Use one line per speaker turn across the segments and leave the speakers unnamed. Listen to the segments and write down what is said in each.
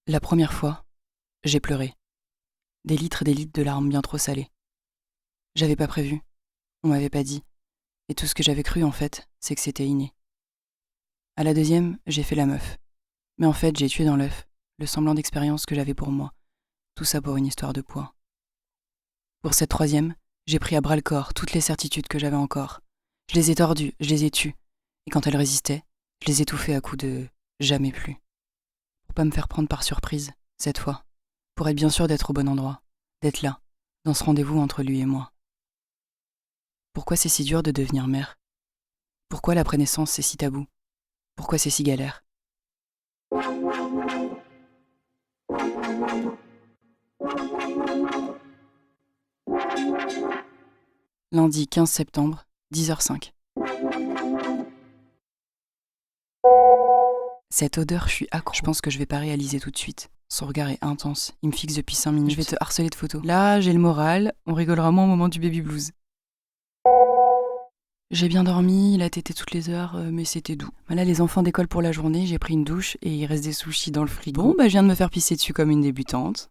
La première fois, j'ai pleuré. Des litres et des litres de larmes bien trop salées. J'avais pas prévu, on m'avait pas dit, et tout ce que j'avais cru en fait, c'est que c'était inné. À la deuxième, j'ai fait la meuf. Mais en fait, j'ai tué dans l'œuf le semblant d'expérience que j'avais pour moi. Tout ça pour une histoire de poids. Pour cette troisième, j'ai pris à bras le corps toutes les certitudes que j'avais encore. Je les ai tordues, je les ai tues. Et quand elles résistaient, je les ai étouffées à coups de jamais plus. Pour pas me faire prendre par surprise, cette fois. Pour être bien sûr d'être au bon endroit, d'être là, dans ce rendez-vous entre lui et moi. Pourquoi c'est si dur de devenir mère? Pourquoi la prénaissance c'est si tabou? Pourquoi c'est si galère? Lundi 15 septembre, 10h05. Cette odeur, je suis accro. Je pense que je vais pas réaliser tout de suite. Son regard est intense, il me fixe depuis 5 minutes. Je vais te harceler de photos. Là, j'ai le moral, on rigolera moins au moment du baby blues. J'ai bien dormi, il a tété toutes les heures, mais c'était doux. Là, les enfants d'école pour la journée, j'ai pris une douche et il reste des sushis dans le frigo. Bon, je viens de me faire pisser dessus comme une débutante.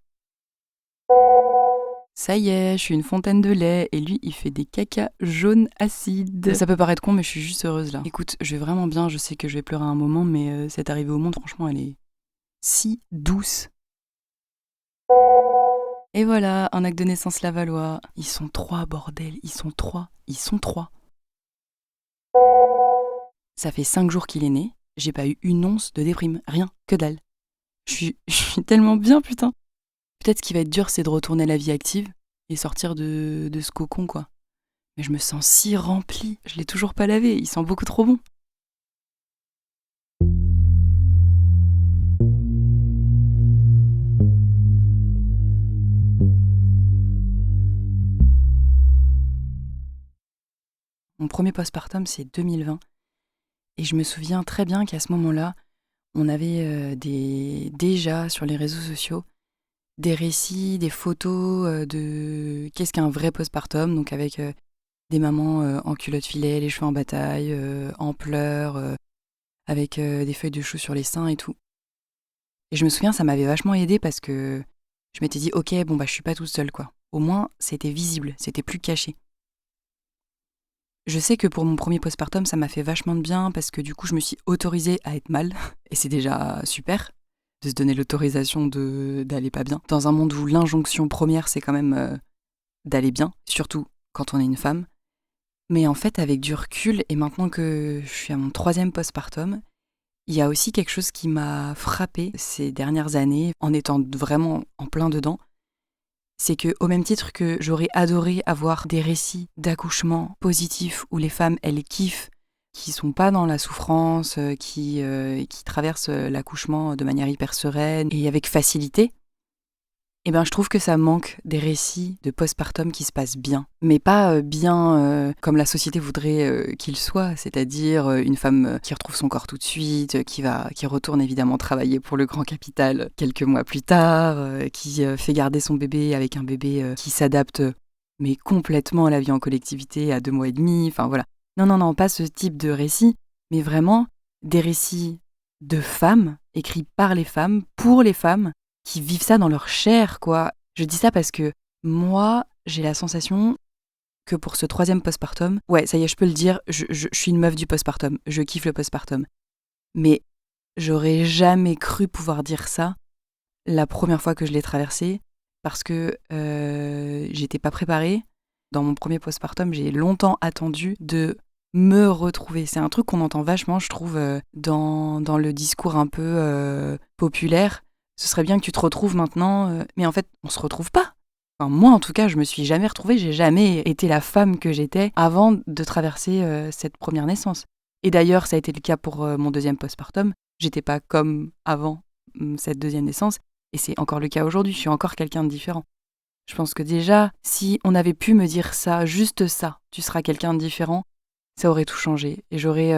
Ça y est, je suis une fontaine de lait et lui, il fait des cacas jaunes acides. Ça peut paraître con, mais je suis juste heureuse là. Écoute, je vais vraiment bien, je sais que je vais pleurer un moment, mais cette arrivée au monde, franchement, elle est si douce. Et voilà, un acte de naissance lavallois. Ils sont 3, bordel, ils sont 3. Ça fait 5 jours qu'il est né, j'ai pas eu une once de déprime, rien, que dalle. Je suis tellement bien, putain. Peut-être ce qui va être dur, c'est de retourner à la vie active et sortir de ce cocon, quoi. Mais je me sens si remplie, je l'ai toujours pas lavé, il sent beaucoup trop bon. Mon premier postpartum, c'est 2020. Et je me souviens très bien qu'à ce moment-là, on avait déjà sur les réseaux sociaux des récits, des photos de qu'est-ce qu'un vrai postpartum, donc avec des mamans en culotte filet, les cheveux en bataille, en pleurs, avec des feuilles de chou sur les seins et tout. Et je me souviens, ça m'avait vachement aidée parce que je m'étais dit, ok, je suis pas toute seule, quoi. Au moins, c'était visible, c'était plus caché. Je sais que pour mon premier postpartum, ça m'a fait vachement de bien parce que du coup, je me suis autorisée à être mal. Et c'est déjà super de se donner l'autorisation d'aller pas bien. Dans un monde où l'injonction première, c'est quand même d'aller bien, surtout quand on est une femme. Mais en fait, avec du recul, et maintenant que je suis à mon troisième postpartum, il y a aussi quelque chose qui m'a frappée ces dernières années, en étant vraiment en plein dedans. C'est que, au même titre que j'aurais adoré avoir des récits d'accouchement positifs où les femmes, elles kiffent, qui sont pas dans la souffrance, qui traversent l'accouchement de manière hyper sereine et avec facilité, je trouve que ça manque des récits de postpartum qui se passent bien. Mais pas bien comme la société voudrait qu'ils soient, c'est-à-dire une femme qui retrouve son corps tout de suite, qui retourne évidemment travailler pour le grand capital quelques mois plus tard, qui fait garder son bébé avec un bébé qui s'adapte mais complètement à la vie en collectivité à 2 mois et demi, enfin voilà. Non, pas ce type de récit, mais vraiment des récits de femmes, écrits par les femmes, pour les femmes, qui vivent ça dans leur chair, quoi. Je dis ça parce que moi, j'ai la sensation que pour ce troisième postpartum, ouais, ça y est, je peux le dire, je suis une meuf du postpartum, je kiffe le postpartum. Mais j'aurais jamais cru pouvoir dire ça la première fois que je l'ai traversé, parce que j'étais pas préparée. Dans mon premier postpartum, j'ai longtemps attendu de me retrouver. C'est un truc qu'on entend vachement, je trouve, dans le discours un peu populaire. Ce serait bien que tu te retrouves maintenant, mais en fait, on se retrouve pas. Enfin, moi, en tout cas, je me suis jamais retrouvée, j'ai jamais été la femme que j'étais avant de traverser cette première naissance. Et d'ailleurs, ça a été le cas pour mon deuxième postpartum. J'étais pas comme avant cette deuxième naissance, et c'est encore le cas aujourd'hui, je suis encore quelqu'un de différent. Je pense que déjà, si on avait pu me dire ça, juste ça, tu seras quelqu'un de différent, ça aurait tout changé, et j'aurais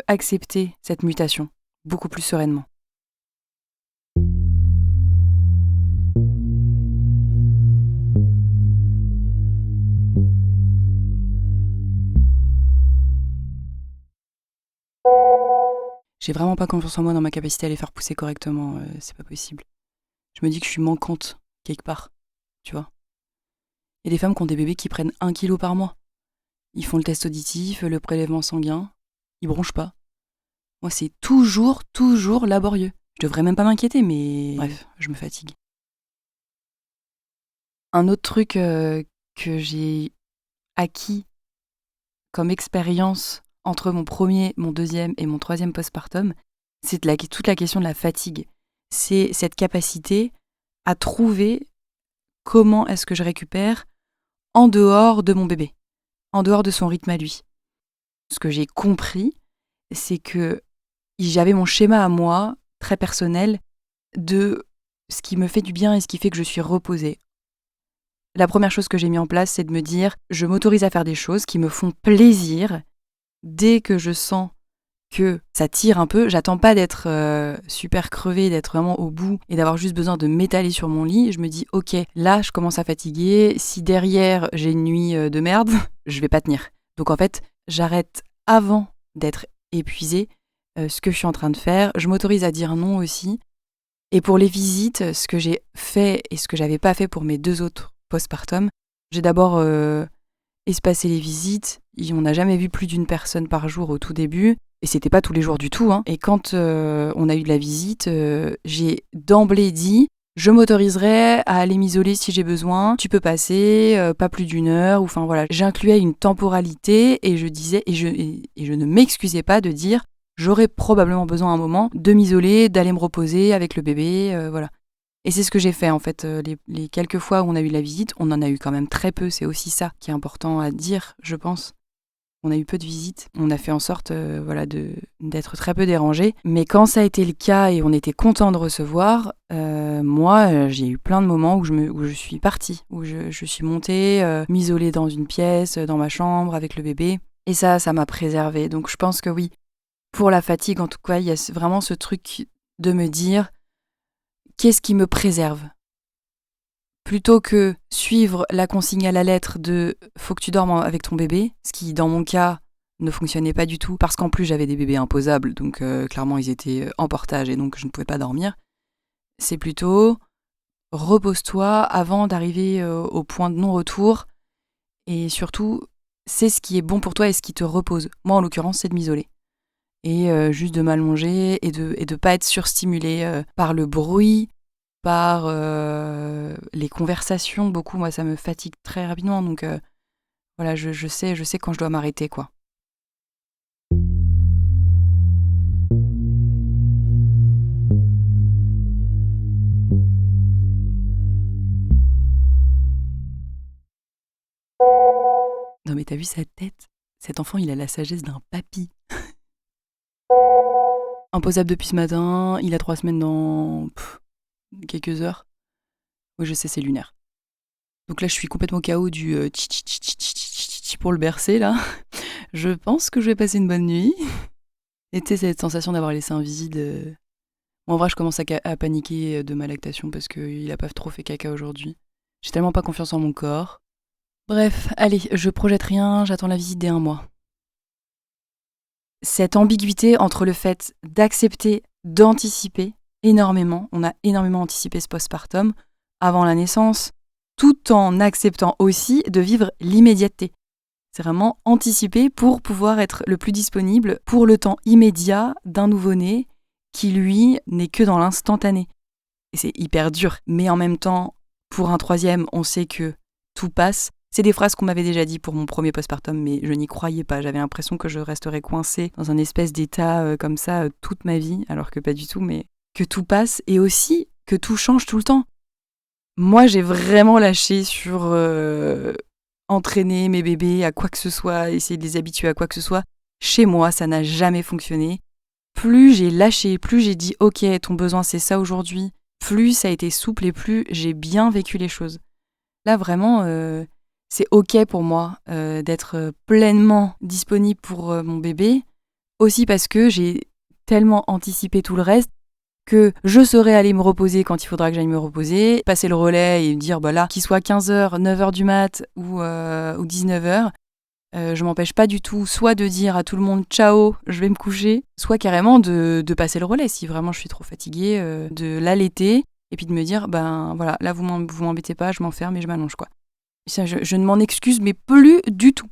accepté cette mutation beaucoup plus sereinement. J'ai vraiment pas confiance en moi dans ma capacité à les faire pousser correctement, c'est pas possible. je me dis que je suis manquante quelque part, tu vois. Il y a des femmes qui ont des bébés qui prennent 1 kilo par mois. Ils font le test auditif, le prélèvement sanguin, ils bronchent pas. Moi, c'est toujours laborieux. Je devrais même pas m'inquiéter, mais bref, je me fatigue. Un autre truc que j'ai acquis comme expérience entre mon premier, mon deuxième et mon troisième postpartum, c'est toute la question de la fatigue. C'est cette capacité à trouver comment est-ce que je récupère en dehors de mon bébé, en dehors de son rythme à lui. Ce que j'ai compris, c'est que j'avais mon schéma à moi, très personnel, de ce qui me fait du bien et ce qui fait que je suis reposée. La première chose que j'ai mis en place, c'est de me dire, je m'autorise à faire des choses qui me font plaisir. Dès que je sens que ça tire un peu, j'attends pas d'être super crevée, d'être vraiment au bout et d'avoir juste besoin de m'étaler sur mon lit. Je me dis, ok, là, je commence à fatiguer. Si derrière, j'ai une nuit de merde, je vais pas tenir. Donc en fait, j'arrête avant d'être épuisée ce que je suis en train de faire. Je m'autorise à dire non aussi. Et pour les visites, ce que j'ai fait et ce que j'avais pas fait pour mes 2 autres postpartum, j'ai d'abord espacé les visites. On n'a jamais vu plus d'une personne par jour au tout début. Et c'était pas tous les jours du tout. Et quand on a eu de la visite, j'ai d'emblée dit je m'autoriserai à aller m'isoler si j'ai besoin. Tu peux passer, pas plus d'1 heure. Enfin voilà, j'incluais une temporalité et je disais et je ne m'excusais pas de dire j'aurais probablement besoin à un moment de m'isoler, d'aller me reposer avec le bébé, voilà. Et c'est ce que j'ai fait en fait. Les quelques fois où on a eu la visite, on en a eu quand même très peu. C'est aussi ça qui est important à dire, je pense. On a eu peu de visites. On a fait en sorte d'être très peu dérangés. Mais quand ça a été le cas et on était content de recevoir, moi, j'ai eu plein de moments où je suis partie, où je suis montée, m'isoler dans une pièce, dans ma chambre avec le bébé. Et ça m'a préservée. Donc je pense que oui, pour la fatigue en tout cas, il y a vraiment ce truc de me dire qu'est-ce qui me préserve ? Plutôt que suivre la consigne à la lettre de « faut que tu dormes avec ton bébé », ce qui, dans mon cas, ne fonctionnait pas du tout, parce qu'en plus, j'avais des bébés imposables, donc clairement, ils étaient en portage, et donc je ne pouvais pas dormir. C'est plutôt « repose-toi avant d'arriver au point de non-retour », et surtout, c'est ce qui est bon pour toi et ce qui te repose. Moi, en l'occurrence, c'est de m'isoler. Et juste de m'allonger et de pas être surstimulée par le bruit, par les conversations. Beaucoup, moi, ça me fatigue très rapidement. Donc voilà, je sais quand je dois m'arrêter, quoi. Non mais t'as vu sa tête ? Cet enfant, il a la sagesse d'un papy. Imposable depuis ce matin, il a 3 semaines dans quelques heures. Oui, je sais, c'est lunaire. Donc là, je suis complètement KO du pour le bercer, là. Je pense que je vais passer une bonne nuit. Et tu sais, cette sensation d'avoir les seins vides. Moi, en vrai, je commence à paniquer de ma lactation parce qu'il a pas trop fait caca aujourd'hui. J'ai tellement pas confiance en mon corps. Bref, allez, je projette rien, j'attends la visite dès 1 mois. Cette ambiguïté entre le fait d'accepter, d'anticiper énormément, on a énormément anticipé ce postpartum avant la naissance, tout en acceptant aussi de vivre l'immédiateté. C'est vraiment anticiper pour pouvoir être le plus disponible pour le temps immédiat d'un nouveau-né qui, lui, n'est que dans l'instantané. Et c'est hyper dur. Mais en même temps, pour un troisième, on sait que tout passe. C'est des phrases qu'on m'avait déjà dit pour mon premier postpartum, mais je n'y croyais pas. J'avais l'impression que je resterais coincée dans un espèce d'état comme ça toute ma vie, alors que pas du tout, mais que tout passe et aussi que tout change tout le temps. Moi, j'ai vraiment lâché sur entraîner mes bébés à quoi que ce soit, essayer de les habituer à quoi que ce soit. Chez moi, ça n'a jamais fonctionné. Plus j'ai lâché, plus j'ai dit « Ok, ton besoin c'est ça aujourd'hui », plus ça a été souple et plus j'ai bien vécu les choses. Là, vraiment, c'est ok pour moi d'être pleinement disponible pour mon bébé, aussi parce que j'ai tellement anticipé tout le reste que je saurais aller me reposer quand il faudra que j'aille me reposer, passer le relais et dire bah là, qu'il soit 15h, 9h du mat ou 19h, je m'empêche pas du tout soit de dire à tout le monde ciao, je vais me coucher, soit carrément de passer le relais si vraiment je suis trop fatiguée, de l'allaiter et puis de me dire, ben voilà, là vous m'embêtez pas, je m'enferme et je m'allonge quoi. Ça, je ne m'en excuse, mais plus du tout.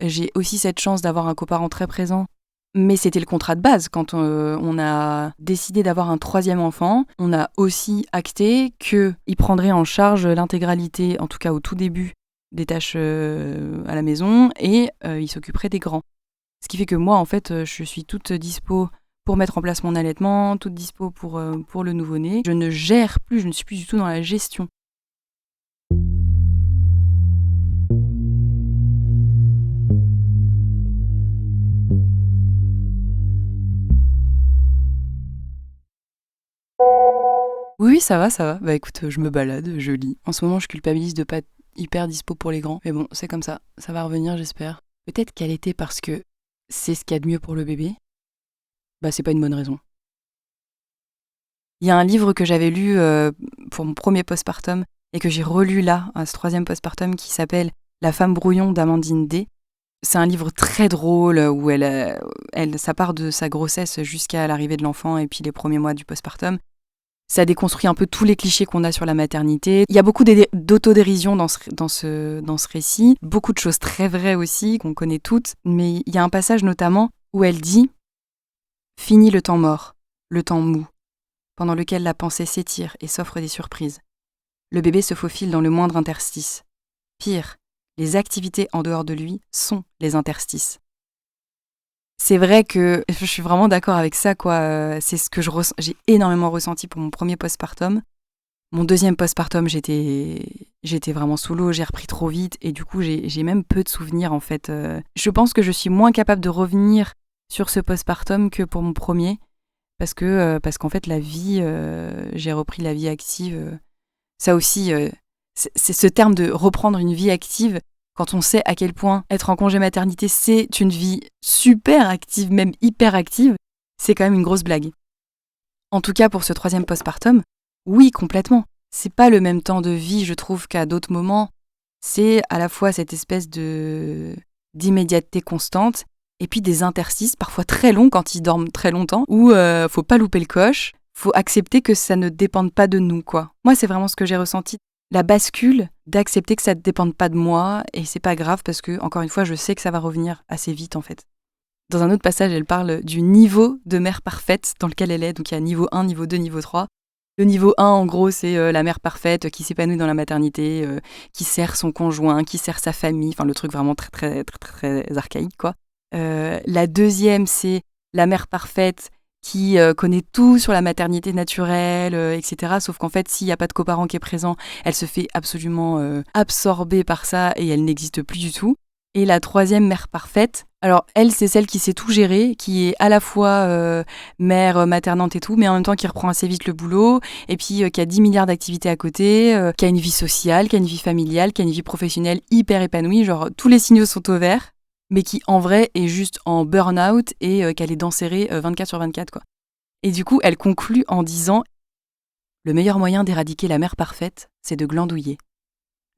J'ai aussi cette chance d'avoir un coparent très présent, mais c'était le contrat de base. Quand on a décidé d'avoir un troisième enfant, on a aussi acté qu'il prendrait en charge l'intégralité, en tout cas au tout début, des tâches à la maison, et il s'occuperait des grands. Ce qui fait que moi, en fait, je suis toute dispo pour mettre en place mon allaitement, toute dispo pour le nouveau-né. Je ne gère plus, je ne suis plus du tout dans la gestion. Oui, ça va, ça va. Bah écoute, je me balade, je lis. En ce moment, je culpabilise de pas être hyper dispo pour les grands. Mais bon, c'est comme ça. Ça va revenir, j'espère. Peut-être qu'elle était parce que c'est ce qu'il y a de mieux pour le bébé. Bah c'est pas une bonne raison. Il y a un livre que j'avais lu pour mon premier postpartum et que j'ai relu là, à ce troisième postpartum, qui s'appelle La femme brouillon d'Amandine D. C'est un livre très drôle où ça part de sa grossesse jusqu'à l'arrivée de l'enfant et puis les premiers mois du postpartum. Ça déconstruit un peu tous les clichés qu'on a sur la maternité. Il y a beaucoup d'autodérision dans ce récit, beaucoup de choses très vraies aussi, qu'on connaît toutes, mais il y a un passage notamment où elle dit « Fini le temps mort, le temps mou, pendant lequel la pensée s'étire et s'offre des surprises. Le bébé se faufile dans le moindre interstice. Pire, les activités en dehors de lui sont les interstices. » C'est vrai que je suis vraiment d'accord avec ça, quoi. C'est ce que j'ai énormément ressenti pour mon premier postpartum. Mon deuxième postpartum, j'étais vraiment sous l'eau, j'ai repris trop vite et du coup, j'ai même peu de souvenirs en fait. Je pense que je suis moins capable de revenir sur ce postpartum que pour mon premier parce qu'en fait, la vie, j'ai repris la vie active. Ça aussi, c'est ce terme de reprendre une vie active. Quand on sait à quel point être en congé maternité, c'est une vie super active, même hyper active, c'est quand même une grosse blague. En tout cas, pour ce troisième postpartum, oui, complètement. C'est pas le même temps de vie, je trouve, qu'à d'autres moments. C'est à la fois cette espèce d'immédiateté constante, et puis des interstices, parfois très longs quand ils dorment très longtemps, où faut pas louper le coche, faut accepter que ça ne dépende pas de nous, quoi. Moi, c'est vraiment ce que j'ai ressenti. La bascule d'accepter que ça ne dépende pas de moi, et c'est pas grave parce que, encore une fois, je sais que ça va revenir assez vite, en fait. Dans un autre passage, elle parle du niveau de mère parfaite dans lequel elle est. Donc il y a niveau 1, niveau 2, niveau 3. Le niveau 1, en gros, c'est la mère parfaite qui s'épanouit dans la maternité, qui sert son conjoint, qui sert sa famille. Enfin, le truc vraiment très, très, très, très, très archaïque, quoi. La deuxième, c'est la mère parfaite qui connaît tout sur la maternité naturelle, etc. Sauf qu'en fait, s'il n'y a pas de coparent qui est présent, elle se fait absolument absorber par ça et elle n'existe plus du tout. Et la troisième mère parfaite, alors elle, c'est celle qui sait tout gérer, qui est à la fois mère maternante et tout, mais en même temps qui reprend assez vite le boulot, et puis qui a 10 milliards d'activités à côté, qui a une vie sociale, qui a une vie familiale, qui a une vie professionnelle hyper épanouie, genre tous les signaux sont au vert, mais qui en vrai est juste en burn-out et qu'elle est d'enserrer 24 sur 24, quoi. Et du coup, elle conclut en disant « Le meilleur moyen d'éradiquer la mère parfaite, c'est de glandouiller.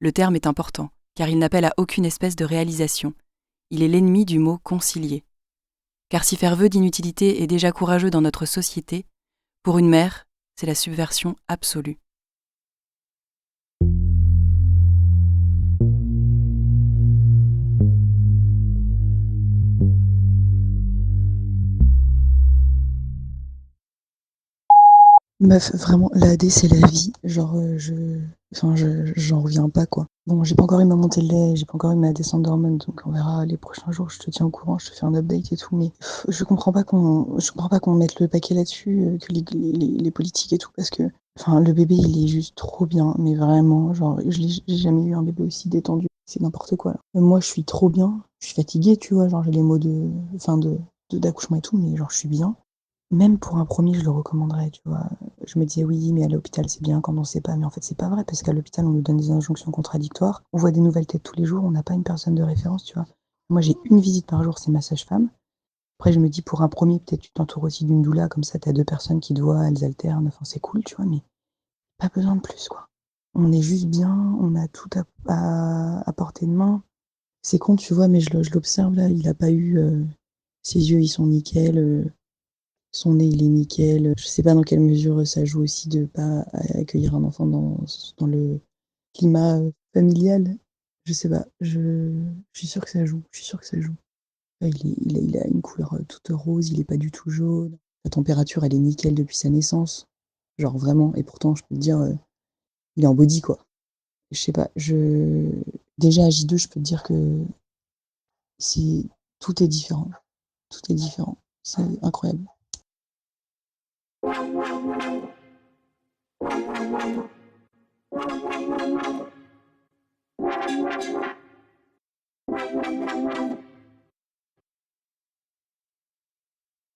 Le terme est important, car il n'appelle à aucune espèce de réalisation. Il est l'ennemi du mot concilier. Car si faire vœu d'inutilité est déjà courageux dans notre société, pour une mère, c'est la subversion absolue. »
Meuf, vraiment, l'AD, c'est la vie. Genre, j'en reviens pas, quoi. Bon, j'ai pas encore eu ma montée de lait, j'ai pas encore eu ma descente d'hormones, donc on verra les prochains jours, je te tiens au courant, je te fais un update et tout, mais je comprends pas qu'on mette le paquet là-dessus, que les politiques et tout, parce que, enfin, le bébé, il est juste trop bien, mais vraiment, genre, j'ai jamais eu un bébé aussi détendu, c'est n'importe quoi, là. Moi, je suis trop bien, je suis fatiguée, tu vois, genre, j'ai les maux d'accouchement et tout, mais genre, je suis bien. Même pour un premier, je le recommanderais, tu vois. Je me disais oui, mais à l'hôpital, c'est bien quand on sait pas. Mais en fait, c'est pas vrai, parce qu'à l'hôpital, on nous donne des injonctions contradictoires. On voit des nouvelles têtes tous les jours, on n'a pas une personne de référence, tu vois. Moi, j'ai une visite par jour, c'est ma sage-femme. Après, je me dis, pour un premier, peut-être tu t'entoures aussi d'une doula, comme ça, t'as deux personnes qui te voient, elles alternent, enfin, c'est cool, tu vois, mais pas besoin de plus, quoi. On est juste bien, on a tout à portée de main. C'est con, tu vois, mais je l'observe là, il a pas eu. Ses yeux, ils sont nickel. son nez, il est nickel. Je sais pas dans quelle mesure ça joue aussi de pas accueillir un enfant dans le climat familial. Je sais pas. Je suis sûre que ça joue. Je suis sûre que ça joue. Il a une couleur toute rose, il est pas du tout jaune. La température, elle est nickel depuis sa naissance. Genre vraiment. Et pourtant, je peux te dire, il est en body, quoi. Je sais pas. Déjà à J2, je peux te dire que c'est tout est différent. Tout est différent. C'est incroyable.